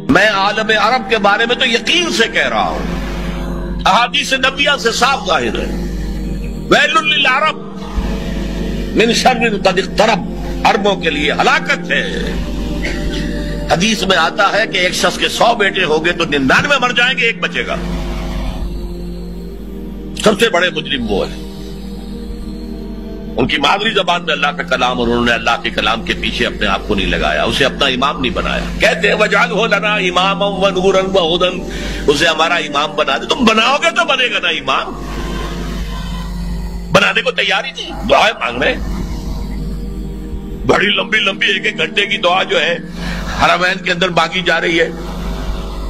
میں عالم عرب کے بارے میں تو یقین سے کہہ رہا ہوں، احادیث نبیہ سے صاف ظاہر ہے، ویل للعرب من شر قد اقترب، عربوں کے لیے ہلاکت ہے۔ حدیث میں آتا ہے کہ ایک شخص کے 100 بیٹے ہو گئے تو 99 مر جائیں گے، ایک بچے گا۔ سب سے بڑے مجرم وہ ہیں، ان کی مادری زبان میں اللہ کا کلام، اور انہوں نے اللہ کے کلام کے پیچھے اپنے آپ کو نہیں لگایا، اسے اپنا امام نہیں بنایا۔ کہتے ہیں وَاجْعَلْهُ لَنَا إِمَامًا وَنُورًا وَهُدًى، اسے ہمارا امام بنا دے۔ تم بناؤ گے تو بنے گا نا امام، بنانے کو تیاری نہیں، دعائیں مانگ رہے ہیں۔ بڑی لمبی لمبی ایک ایک گھنٹے کی دعا جو ہے حرمین کے اندر مانگی جا رہی ہے،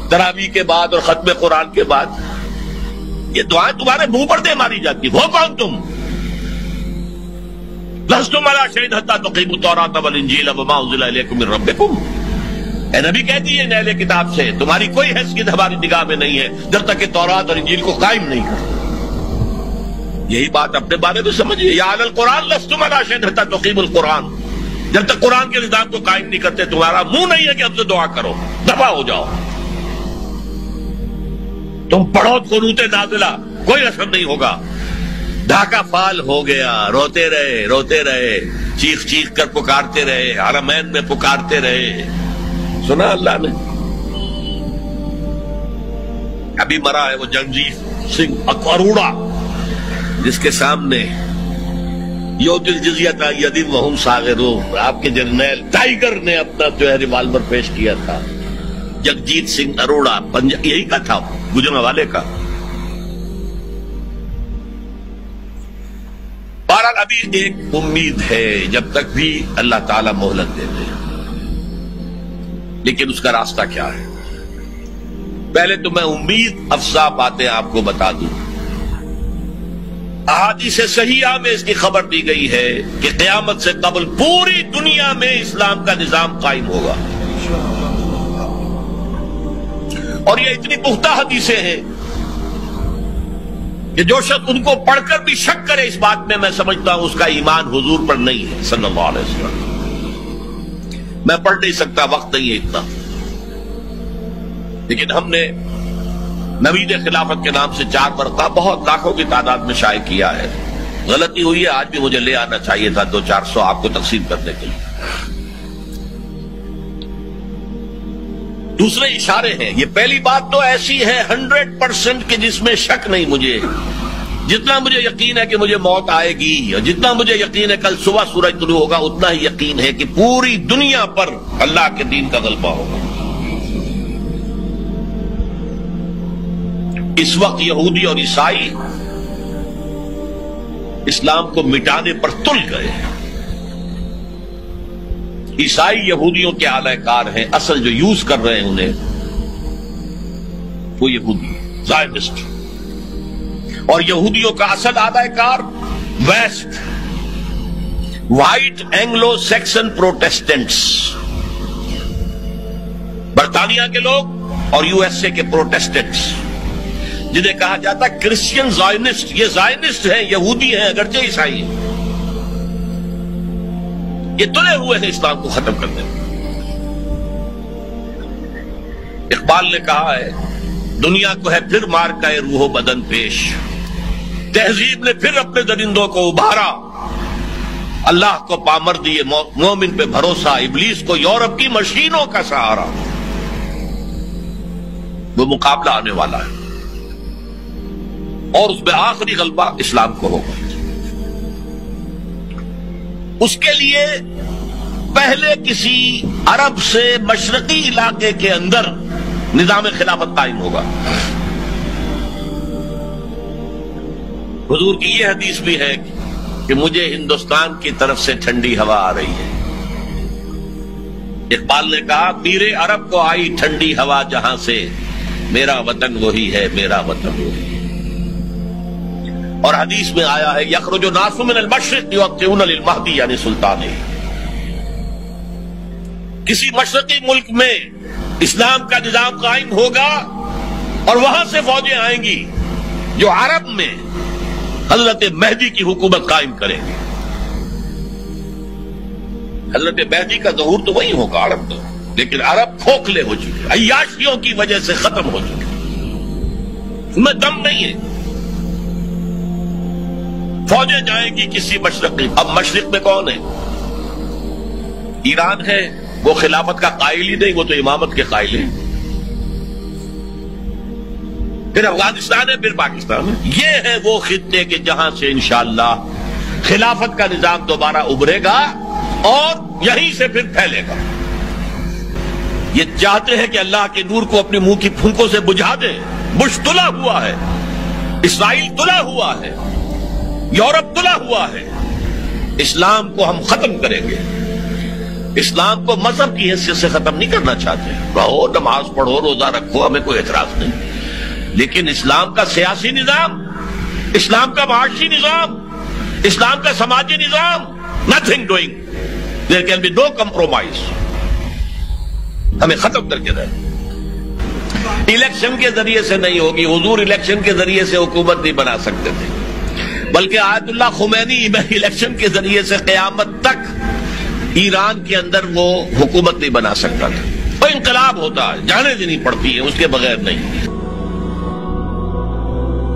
تراویح کے بعد اور ختم قرآن کے بعد، یہ دعائیں تمہارے منہ پر دے ماری جاتی۔ وہ کون تم؟ لستم علی شیء حتی تقیموا التوراۃ والانجیل وما انزل الیکم من ربکم، اے نبی کہہ دیجیے اہل کتاب سے تمہاری کوئی حیثیت ہماری نگاہ میں نہیں ہے جب تک کہ تورات اور انجیل کو قائم نہیں کرتے۔ یہی بات اپنے بارے میں سمجھیے، یا اہل القرآن لستم علی شیء حتی تقیموا القرآن، جب تک قرآن کے نظام کو قائم نہیں کرتے تمہارا منہ نہیں ہے کہ ہم سے دعا کرو، دفع ہو جاؤ۔ تم پڑھو قنوت نازلہ، کوئی اثر نہیں ہوگا۔ ڈھاکہ فال ہو گیا، روتے رہے، چیخ چیخ کر پکارتے رہے، حرمین میں پکارتے رہے، سنا اللہ نے۔ ابھی مرا ہے وہ جگجیت سنگھ اروڑا، جس کے سامنے یؤتی الجزیۃ عن ید وہم صاغرون، آپ کے جرنیل ٹائیگر نے اپنا جو ہے ریوالور پیش کیا تھا۔ جگجیت سنگھ اروڑا یہی کا تھا، گجرانوالے کا۔ بہرحال ابھی ایک امید ہے، جب تک بھی اللہ تعالیٰ مہلت دیتے ہیں، لیکن اس کا راستہ کیا ہے؟ پہلے تو میں امید افزا باتیں آپ کو بتا دوں۔ احادیث صحیحہ میں اس کی خبر دی گئی ہے کہ قیامت سے قبل پوری دنیا میں اسلام کا نظام قائم ہوگا، اور یہ اتنی پختہ حدیثیں ہیں کہ جو شخص ان کو پڑھ کر بھی شک کرے اس بات میں، میں سمجھتا ہوں اس کا ایمان حضور پر نہیں ہے صلی اللہ علیہ وسلم۔ میں پڑھ نہیں سکتا، وقت نہیں ہے اتنا، لیکن ہم نے نوید خلافت کے نام سے 4 ورقہ بہت لاکھوں کی تعداد میں شائع کیا ہے۔ غلطی ہوئی ہے، آج بھی مجھے لے آنا چاہیے تھا 200-400 آپ کو تقسیم کرنے کے لیے۔ دوسرے اشارے ہیں، یہ پہلی بات تو ایسی ہے 100% کہ جس میں شک نہیں مجھے، جتنا مجھے یقین ہے کہ مجھے موت آئے گی، اور جتنا مجھے یقین ہے کل صبح سورج طلوع ہوگا، اتنا ہی یقین ہے کہ پوری دنیا پر اللہ کے دین کا غلبہ ہوگا۔ اس وقت یہودی اور عیسائی اسلام کو مٹانے پر تل گئے ہیں۔ عیسائی یہودیوں کے اعلی کار ہیں، اصل جو یوز کر رہے ہیں انہیں وہ یہودی زائنسٹ، اور یہودیوں کا اصل اعلی کار west, white Anglo Saxon Protestants, برطانیہ کے لوگ اور یو ایس اے کے پروٹیسٹنٹس، جنہیں کہا جاتا ہے کرسچین زائنسٹ۔ یہ زائنسٹ ہیں، یہودی ہیں اگرچہ عیسائی ہیں، یہ تلے ہوئے ہیں اسلام کو ختم کرنے میں۔ اقبال نے کہا ہے دنیا کو ہے پھر مار کا روح و بدن پیش، تہذیب نے پھر اپنے درندوں کو ابھارا، اللہ کو پامر دیے مومن پہ بھروسہ، ابلیس کو یورپ کی مشینوں کا سہارا۔ وہ مقابلہ آنے والا ہے، اور اس میں آخری غلبہ اسلام کو ہوگا۔ اس کے لیے پہلے کسی عرب سے مشرقی علاقے کے اندر نظام خلافت قائم ہوگا۔ حضور کی یہ حدیث بھی ہے کہ مجھے ہندوستان کی طرف سے ٹھنڈی ہوا آ رہی ہے۔ اقبال نے کہا میرے عرب کو آئی ٹھنڈی ہوا جہاں سے، میرا وطن وہی ہے، میرا وطن وہی ہے۔ اور حدیث میں آیا ہے یخرج الناس من المشرق یؤتون للمہدی یعنی سلطان، کسی مشرقی ملک میں اسلام کا نظام قائم ہوگا اور وہاں سے فوجیں آئیں گی جو عرب میں حضرت مہدی کی حکومت قائم کریں گے۔ حضرت مہدی کا ظہور تو وہی ہوگا عرب تو، لیکن عرب کھوکھلے ہو چکے، عیاشیوں کی وجہ سے ختم ہو چکے، ان میں دم نہیں ہے۔ فوجیں جائیں گی کسی مشرق میں، اب مشرق میں کون ہے؟ ایران ہے، وہ خلافت کا قائل ہی نہیں، وہ تو امامت کے قائل ہیں۔ پھر افغانستان ہے، پھر پاکستان ہے۔ یہ ہے وہ خطے کہ جہاں سے انشاءاللہ خلافت کا نظام دوبارہ ابھرے گا اور یہیں سے پھر پھیلے گا۔ یہ چاہتے ہیں کہ اللہ کے نور کو اپنے منہ کی پھنکوں سے بجھا دیں۔ بش تلا ہوا ہے، اسرائیل تلا ہوا ہے، یورپ تلا ہوا ہے۔ اسلام کو ہم ختم کریں گے، اسلام کو مذہب کی حیثیت سے ختم نہیں کرنا چاہتے۔ رہو، نماز پڑھو، روزہ رکھو، ہمیں کوئی اعتراض نہیں، لیکن اسلام کا سیاسی نظام، اسلام کا معاشی نظام، اسلام کا سماجی نظام، nothing doing, there can be no compromise، ہمیں ختم کر کے رہے۔ الیکشن کے ذریعے سے نہیں ہوگی، حضور الیکشن کے ذریعے سے حکومت نہیں بنا سکتے تھے، بلکہ آیت اللہ خمینی الیکشن کے ذریعے سے قیامت تک ایران کے اندر وہ حکومت نہیں بنا سکتا تھا۔ وہ انقلاب ہوتا ہے، جانے دینی پڑتی ہے، اس کے بغیر نہیں۔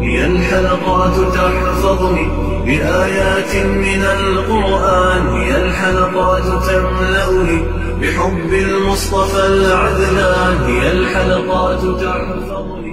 هي الحلقات تحفظني بآيات من القرآن، هي الحلقات تملأني بحب المصطفى العدنان، هي الحلقات تحفظني